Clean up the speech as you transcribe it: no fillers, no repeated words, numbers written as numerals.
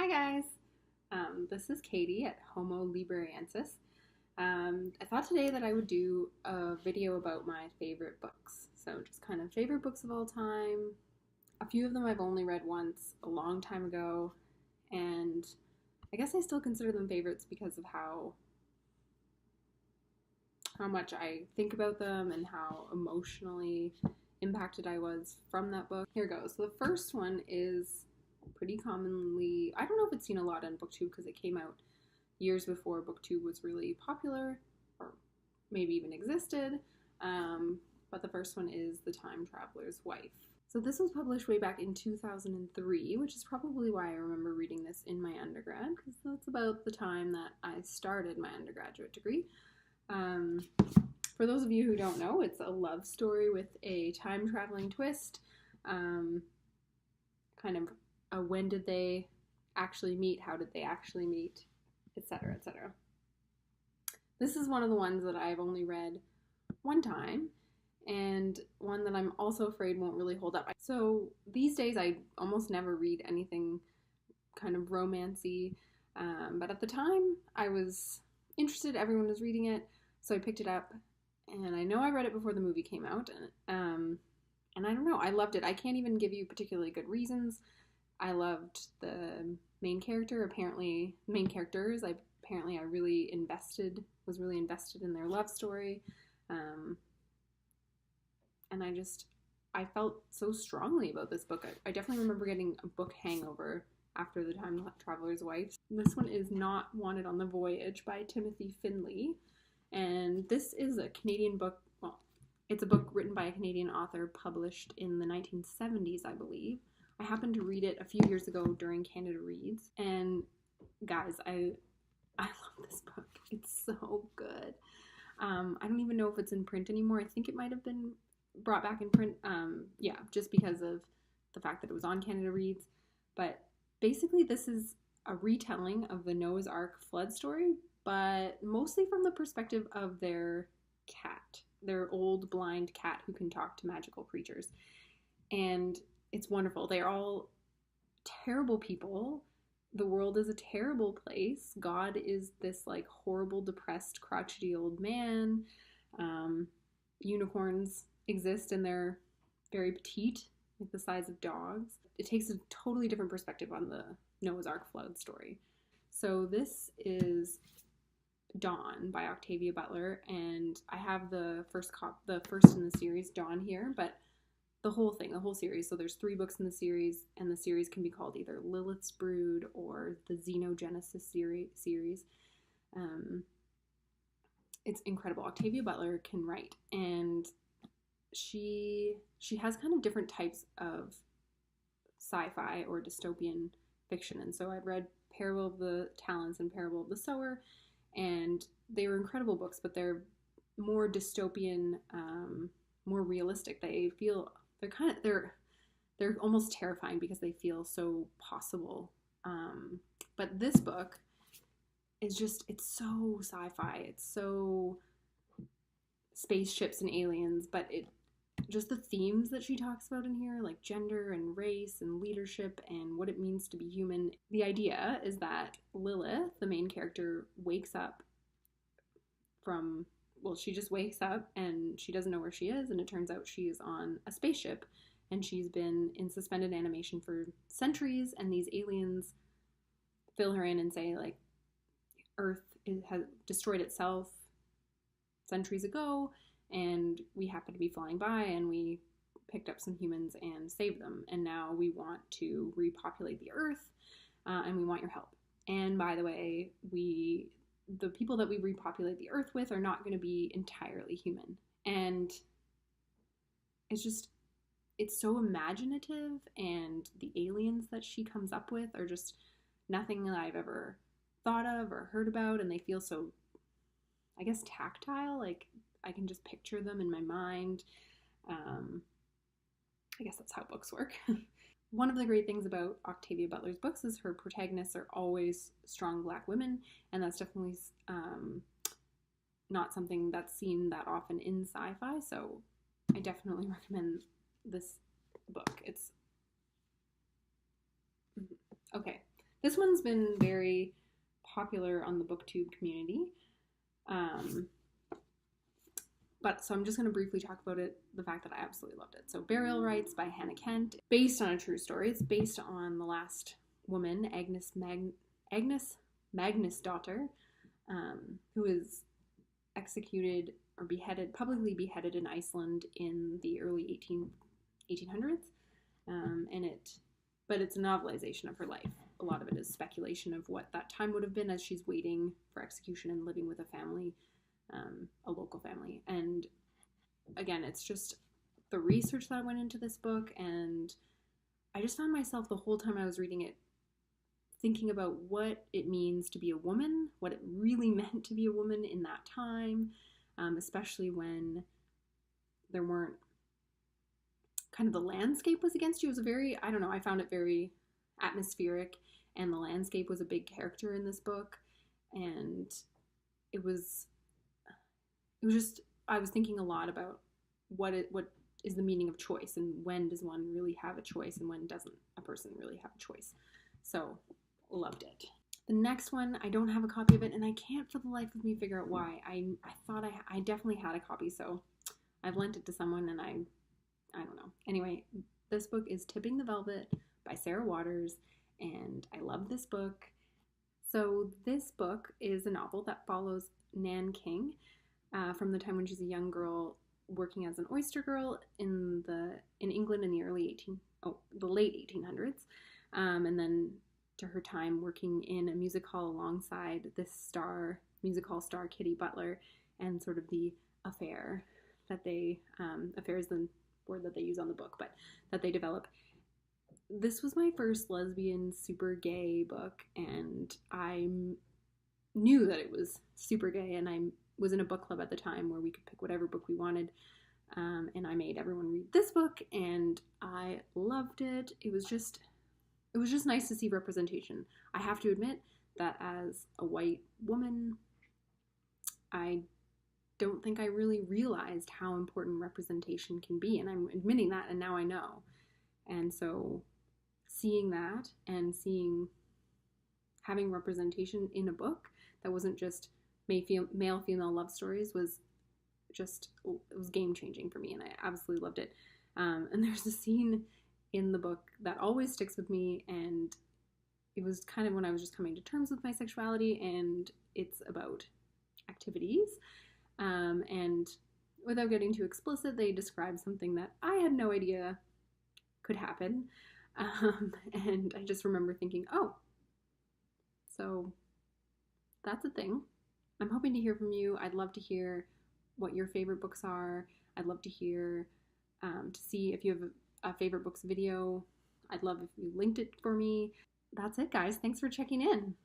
Hi guys, this is Katie at Homo Libriensis. I thought today that I would do a video about my favorite books. So just kind of favorite books of all time. A few of them I've only read once a long time ago, and I guess I still consider them favorites because of how much I think about them and how emotionally impacted I was from that book. Here goes. So the first one is pretty commonly, I don't know if it's seen a lot on Booktube because it came out years before Booktube was really popular or maybe even existed. But the first one is The Time Traveler's Wife. So this was published way back in 2003, which is probably why I remember reading this in my undergrad, because that's about the time that I started my undergraduate degree. For those of you who don't know, it's a love story with a time-traveling twist. Kind of when did they actually meet, how did they actually meet, etc., etc. This is one of the ones that I've only read one time, and one that I'm also afraid won't really hold up. So these days I almost never read anything kind of romancy, but at the time I was interested, everyone was reading it, so I picked it up, and I know I read it before the movie came out, and I don't know, I loved it. I can't even give you particularly good reasons. I loved the main character. Apparently, main characters. I really was really invested in their love story, and I felt so strongly about this book. I definitely remember getting a book hangover after The Time Traveler's Wife. This one is Not Wanted on the Voyage by Timothy Finley, and this is a Canadian book. Well, it's a book written by a Canadian author, published in the 1970s, I believe. I happened to read it a few years ago during Canada Reads, and guys, I love this book. It's so good. I don't even know if it's in print anymore. I think it might have been brought back in print, yeah, just because of the fact that it was on Canada Reads. But basically this is a retelling of the Noah's Ark flood story, but mostly from the perspective of their cat, their old blind cat who can talk to magical creatures. And it's wonderful. They're all terrible people. The world is a terrible place. God is this like horrible, depressed, crotchety old man. Unicorns exist and they're very petite, like the size of dogs. It takes a totally different perspective on the Noah's Ark flood story. So this is Dawn by Octavia Butler, and I have the first in the series, Dawn, here, but the whole series. So there's 3 books in the series, and the series can be called either Lilith's Brood or the Xenogenesis series. It's incredible. Octavia Butler can write, and she has kind of different types of sci-fi or dystopian fiction. And so I've read Parable of the Talents and Parable of the Sower, and they were incredible books, but they're more dystopian, more realistic. They're almost terrifying because they feel so possible. But this book is it's so sci-fi. It's so spaceships and aliens, but just the themes that she talks about in here, like gender and race and leadership and what it means to be human. The idea is that Lilith, the main character, wakes up she just wakes up and she doesn't know where she is, and it turns out she is on a spaceship and she's been in suspended animation for centuries, and these aliens fill her in and say, like, Earth has destroyed itself centuries ago, and we happen to be flying by, and we picked up some humans and saved them, and now we want to repopulate the Earth, and we want your help. And by the way, the people that we repopulate the Earth with are not going to be entirely human. And it's so imaginative, and the aliens that she comes up with are just nothing that I've ever thought of or heard about, and they feel so, I guess, tactile. Like, I can just picture them in my mind. I guess that's how books work. One of the great things about Octavia Butler's books is her protagonists are always strong Black women, and that's definitely not something that's seen that often in sci-fi, so I definitely recommend this book. Okay. This one's been very popular on the Booktube community. So I'm just going to briefly talk about it, the fact that I absolutely loved it. So Burial Rites by Hannah Kent, based on a true story. It's based on the last woman, Agnes Magnus' daughter, who was executed or publicly beheaded in Iceland in the early 1800s. But it's a novelization of her life. A lot of it is speculation of what that time would have been as she's waiting for execution and living with a family, a local family. And again, it's just the research that went into this book, and I just found myself the whole time I was reading it thinking about what it means to be a woman, what it really meant to be a woman in that time, especially when there weren't, kind of the landscape was against you. It was I found it very atmospheric, and the landscape was a big character in this book, and it was just, I was thinking a lot about what is the meaning of choice, and when does one really have a choice, and when doesn't a person really have a choice. So, loved it. The next one, I don't have a copy of it, and I can't for the life of me figure out why. I thought I definitely had a copy, so I've lent it to someone, and I don't know. Anyway, this book is Tipping the Velvet by Sarah Waters, and I love this book. So this book is a novel that follows Nan King from the time when she's a young girl working as an oyster girl in England in the late 1800s, and then to her time working in a music hall alongside this music hall star Kitty Butler, and sort of the affair that affair is the word that they use on the book, but that they develop. This was my first lesbian, super gay book, and I knew that it was super gay, and I was in a book club at the time where we could pick whatever book we wanted, and I made everyone read this book, and I loved it. It was just nice to see representation. I have to admit that as a white woman, I don't think I really realized how important representation can be, and I'm admitting that, and now I know. And so seeing that and having representation in a book that wasn't just male-female love stories it was game-changing for me, and I absolutely loved it. And there's a scene in the book that always sticks with me, and it was kind of when I was just coming to terms with my sexuality, and it's about activities. And without getting too explicit, they describe something that I had no idea could happen. And I just remember thinking, oh, so that's a thing. I'm hoping to hear from you. I'd love to hear what your favorite books are. I'd love to hear, to see if you have a favorite books video. I'd love if you linked it for me. That's it, guys. Thanks for checking in.